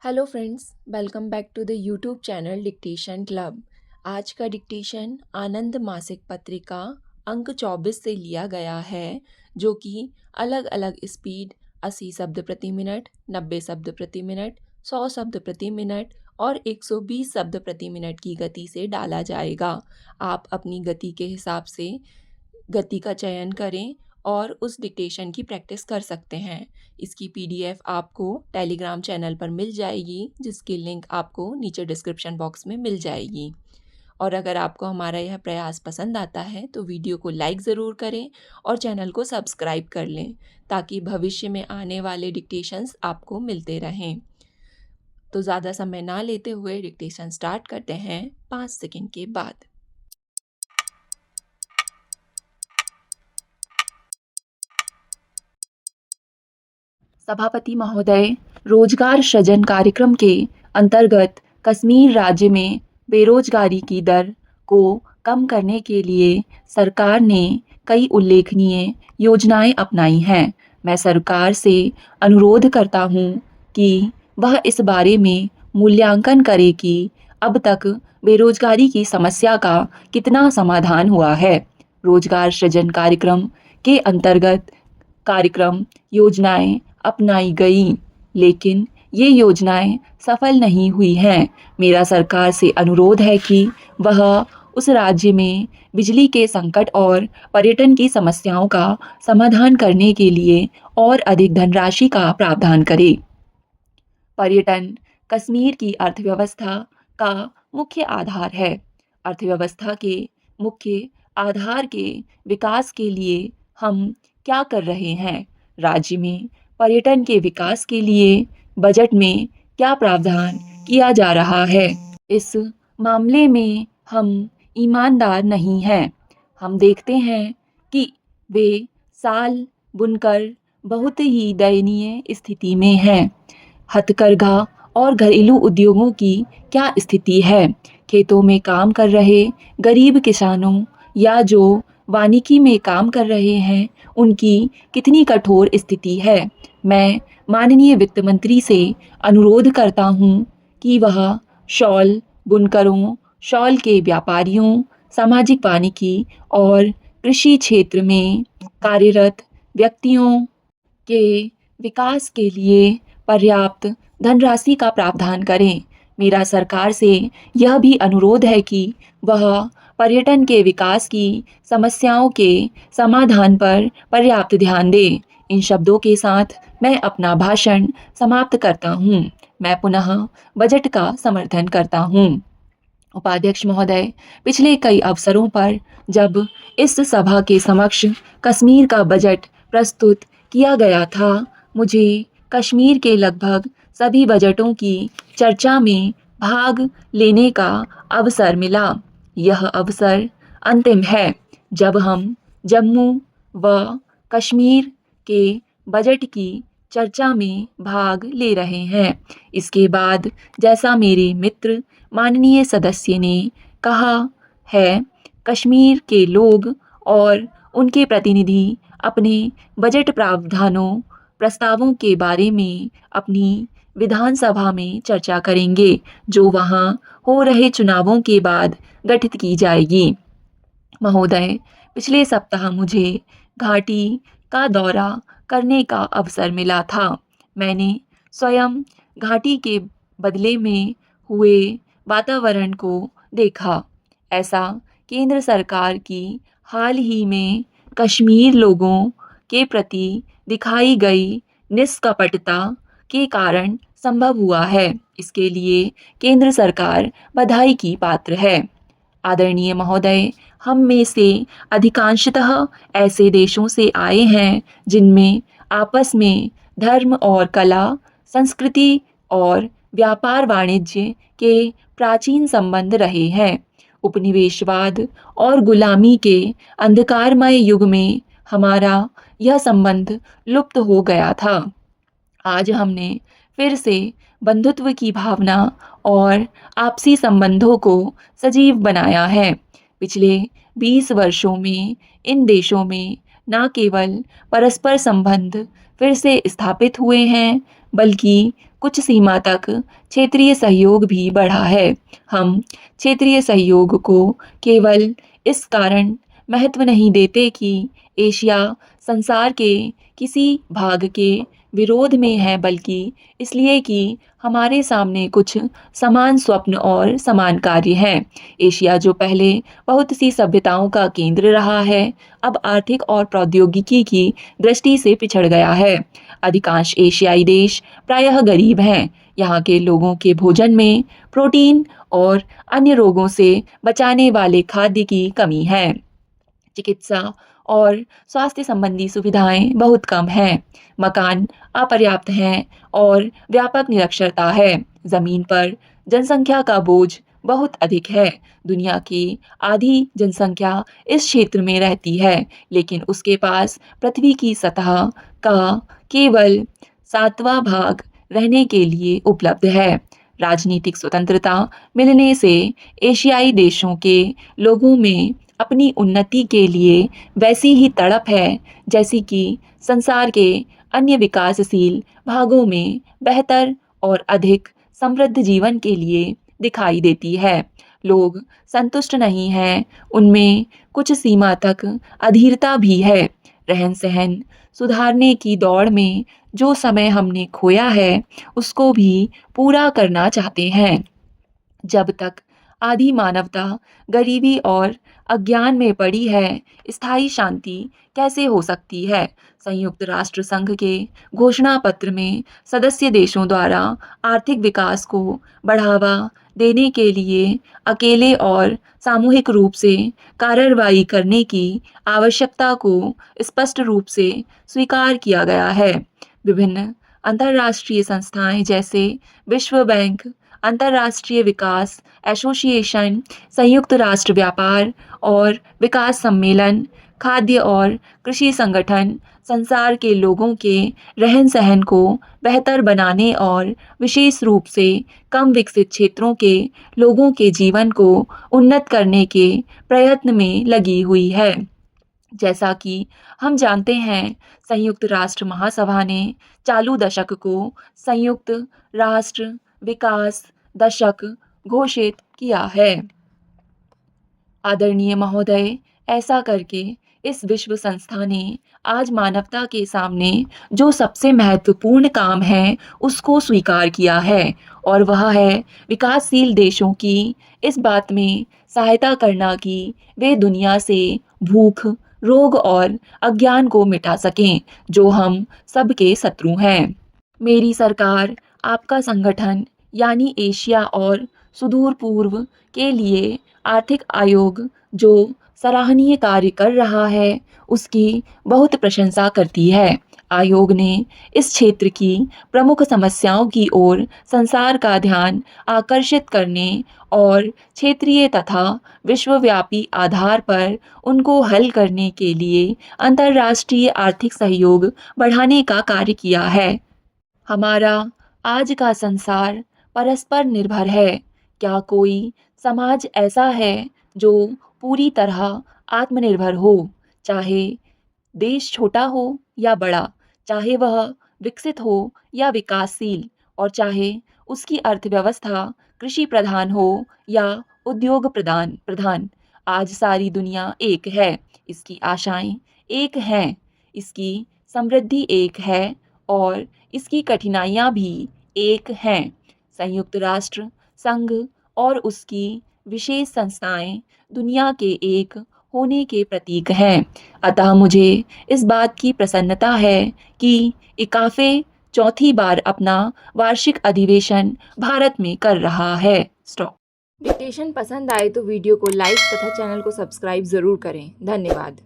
Hello friends, welcome back to the YouTube channel dictation club. आज का dictation आनंद मासिक पत्रिका अंक 24 से लिया गया है, जो कि अलग अलग स्पीड 80 शब्द प्रति मिनट, 90 शब्द प्रति मिनट, 100 शब्द प्रति मिनट और 120 शब्द प्रति मिनट की गति से डाला जाएगा। आप अपनी गति के हिसाब से गति का चयन करें और उस डिक्टेशन की प्रैक्टिस कर सकते हैं। इसकी पीडीएफ आपको टेलीग्राम चैनल पर मिल जाएगी, जिसकी लिंक आपको नीचे डिस्क्रिप्शन बॉक्स में मिल जाएगी। और अगर आपको हमारा यह प्रयास पसंद आता है तो वीडियो को लाइक ज़रूर करें और चैनल को सब्सक्राइब कर लें, ताकि भविष्य में आने वाले डिक्टेशंस आपको मिलते रहें। तो ज़्यादा समय ना लेते हुए डिक्टेशन स्टार्ट करते हैं 5 सेकंड के बाद। सभापति महोदय, रोजगार सृजन कार्यक्रम के अंतर्गत कश्मीर राज्य में बेरोजगारी की दर को कम करने के लिए सरकार ने कई उल्लेखनीय योजनाएं अपनाई हैं। मैं सरकार से अनुरोध करता हूं कि वह इस बारे में मूल्यांकन करे कि अब तक बेरोजगारी की समस्या का कितना समाधान हुआ है। रोजगार सृजन कार्यक्रम के अंतर्गत कार्यक्रम योजनाएं अपनाई गई, लेकिन ये योजनाएं सफल नहीं हुई हैं। मेरा सरकार से अनुरोध है कि वह उस राज्य में बिजली के संकट और पर्यटन की समस्याओं का समाधान करने के लिए और अधिक धनराशि का प्रावधान करे। पर्यटन कश्मीर की अर्थव्यवस्था का मुख्य आधार है। अर्थव्यवस्था के मुख्य आधार के विकास के लिए हम क्या कर रहे हैं? राज्य में पर्यटन के विकास के लिए बजट में क्या प्रावधान किया जा रहा है? इस मामले में हम ईमानदार नहीं हैं। हम देखते हैं कि वे साल बुनकर बहुत ही दयनीय स्थिति में हैं। हथकरघा और घरेलू उद्योगों की क्या स्थिति है? खेतों में काम कर रहे गरीब किसानों या जो वानिकी में काम कर रहे हैं, उनकी कितनी कठोर स्थिति है। मैं माननीय वित्त मंत्री से अनुरोध करता हूं कि वह शॉल बुनकरों, शॉल के व्यापारियों, सामाजिक वानिकी और कृषि क्षेत्र में कार्यरत व्यक्तियों के विकास के लिए पर्याप्त धनराशि का प्रावधान करें। मेरा सरकार से यह भी अनुरोध है कि वह पर्यटन के विकास की समस्याओं के समाधान पर पर्याप्त ध्यान दें। इन शब्दों के साथ मैं अपना भाषण समाप्त करता हूँ। मैं पुनः बजट का समर्थन करता हूँ। उपाध्यक्ष महोदय, पिछले कई अवसरों पर जब इस सभा के समक्ष कश्मीर का बजट प्रस्तुत किया गया था, मुझे कश्मीर के लगभग सभी बजटों की चर्चा में भाग लेने का अवसर मिला। यह अवसर अंतिम है जब हम जम्मू व कश्मीर के बजट की चर्चा में भाग ले रहे हैं। इसके बाद, जैसा मेरे मित्र माननीय सदस्य ने कहा है, कश्मीर के लोग और उनके प्रतिनिधि अपने बजट प्रावधानों प्रस्तावों के बारे में अपनी विधानसभा में चर्चा करेंगे, जो वहां हो रहे चुनावों के बाद गठित की जाएगी। महोदय, पिछले सप्ताह मुझे घाटी का दौरा करने का अवसर मिला था। मैंने स्वयं घाटी के बदले में हुए वातावरण को देखा। ऐसा केंद्र सरकार की हाल ही में कश्मीर लोगों के प्रति दिखाई गई निष्कपटता के कारण संभव हुआ है। इसके लिए केंद्र सरकार बधाई की पात्र है। आदरणीय महोदय, हम में से अधिकांशतः ऐसे देशों से आए हैं जिनमें आपस में धर्म और कला, संस्कृति और व्यापार वाणिज्य के प्राचीन संबंध रहे हैं। उपनिवेशवाद और गुलामी के अंधकारमय युग में हमारा यह संबंध लुप्त हो गया था। आज हमने फिर से बंधुत्व की भावना और आपसी संबंधों को सजीव बनाया है। पिछले 20 वर्षों में इन देशों में न केवल परस्पर संबंध फिर से स्थापित हुए हैं, बल्कि कुछ सीमा तक क्षेत्रीय सहयोग भी बढ़ा है। हम क्षेत्रीय सहयोग को केवल इस कारण महत्व नहीं देते कि एशिया संसार के किसी भाग के विरोध में है, बल्कि इसलिए कि हमारे सामने कुछ समान स्वप्न और समान कार्य हैं। एशिया जो पहले बहुत सी सभ्यताओं का केंद्र रहा है, अब आर्थिक और प्रौद्योगिकी की दृष्टि से पिछड़ गया है। अधिकांश एशियाई देश प्रायः गरीब हैं। यहाँ के लोगों के भोजन में प्रोटीन और अन्य रोगों से बचाने वाले खाद्य की कमी है। चिकित्सा और स्वास्थ्य संबंधी सुविधाएं बहुत कम हैं। मकान अपर्याप्त हैं और व्यापक निरक्षरता है। जमीन पर जनसंख्या का बोझ बहुत अधिक है। दुनिया की आधी जनसंख्या इस क्षेत्र में रहती है, लेकिन उसके पास पृथ्वी की सतह का केवल 7वां भाग रहने के लिए उपलब्ध है। राजनीतिक स्वतंत्रता मिलने से एशियाई देशों के लोगों में अपनी उन्नति के लिए वैसी ही तड़प है जैसी कि संसार के अन्य विकासशील भागों में बेहतर और अधिक समृद्ध जीवन के लिए दिखाई देती है। लोग संतुष्ट नहीं हैं, उनमें कुछ सीमा तक अधीरता भी है। रहन सहन सुधारने की दौड़ में जो समय हमने खोया है, उसको भी पूरा करना चाहते हैं। जब तक आधी मानवता गरीबी और अज्ञान में पड़ी है, स्थायी शांति कैसे हो सकती है? संयुक्त राष्ट्र संघ के घोषणा पत्र में सदस्य देशों द्वारा आर्थिक विकास को बढ़ावा देने के लिए अकेले और सामूहिक रूप से कार्रवाई करने की आवश्यकता को स्पष्ट रूप से स्वीकार किया गया है। विभिन्न अंतर्राष्ट्रीय संस्थाएं जैसे विश्व बैंक, अंतर्राष्ट्रीय विकास एसोसिएशन, संयुक्त राष्ट्र व्यापार और विकास सम्मेलन, खाद्य और कृषि संगठन संसार के लोगों के रहन सहन को बेहतर बनाने और विशेष रूप से कम विकसित क्षेत्रों के लोगों के जीवन को उन्नत करने के प्रयत्न में लगी हुई है। जैसा कि हम जानते हैं, संयुक्त राष्ट्र महासभा ने चालू दशक को संयुक्त राष्ट्र विकास दशक घोषित किया है। आदरणीय महोदय, ऐसा करके इस विश्व संस्था ने आज मानवता के सामने जो सबसे महत्वपूर्ण काम है, उसको स्वीकार किया है, और वह है विकासशील देशों की इस बात में सहायता करना कि वे दुनिया से भूख, रोग और अज्ञान को मिटा सकें, जो हम सबके शत्रु हैं। मेरी सरकार, आपका संगठन यानी एशिया और सुदूर पूर्व के लिए आर्थिक आयोग जो सराहनीय कार्य कर रहा है, उसकी बहुत प्रशंसा करती है। आयोग ने इस क्षेत्र की प्रमुख समस्याओं की ओर संसार का ध्यान आकर्षित करने और क्षेत्रीय तथा विश्वव्यापी आधार पर उनको हल करने के लिए अंतर्राष्ट्रीय आर्थिक सहयोग बढ़ाने का कार्य किया है। हमारा आज का संसार परस्पर निर्भर है। क्या कोई समाज ऐसा है जो पूरी तरह आत्मनिर्भर हो? चाहे देश छोटा हो या बड़ा, चाहे वह विकसित हो या विकासशील, और चाहे उसकी अर्थव्यवस्था कृषि प्रधान हो या उद्योग प्रधान। आज सारी दुनिया एक है, इसकी आशाएं एक हैं, इसकी समृद्धि एक है और इसकी कठिनाइयाँ भी एक हैं। संयुक्त राष्ट्र संघ और उसकी विशेष संस्थाएं दुनिया के एक होने के प्रतीक हैं। अतः मुझे इस बात की प्रसन्नता है कि इकाफे चौथी बार अपना वार्षिक अधिवेशन भारत में कर रहा है। स्टॉप। डिक्टेशन पसंद आए तो वीडियो को लाइक तथा चैनल को सब्सक्राइब ज़रूर करें। धन्यवाद।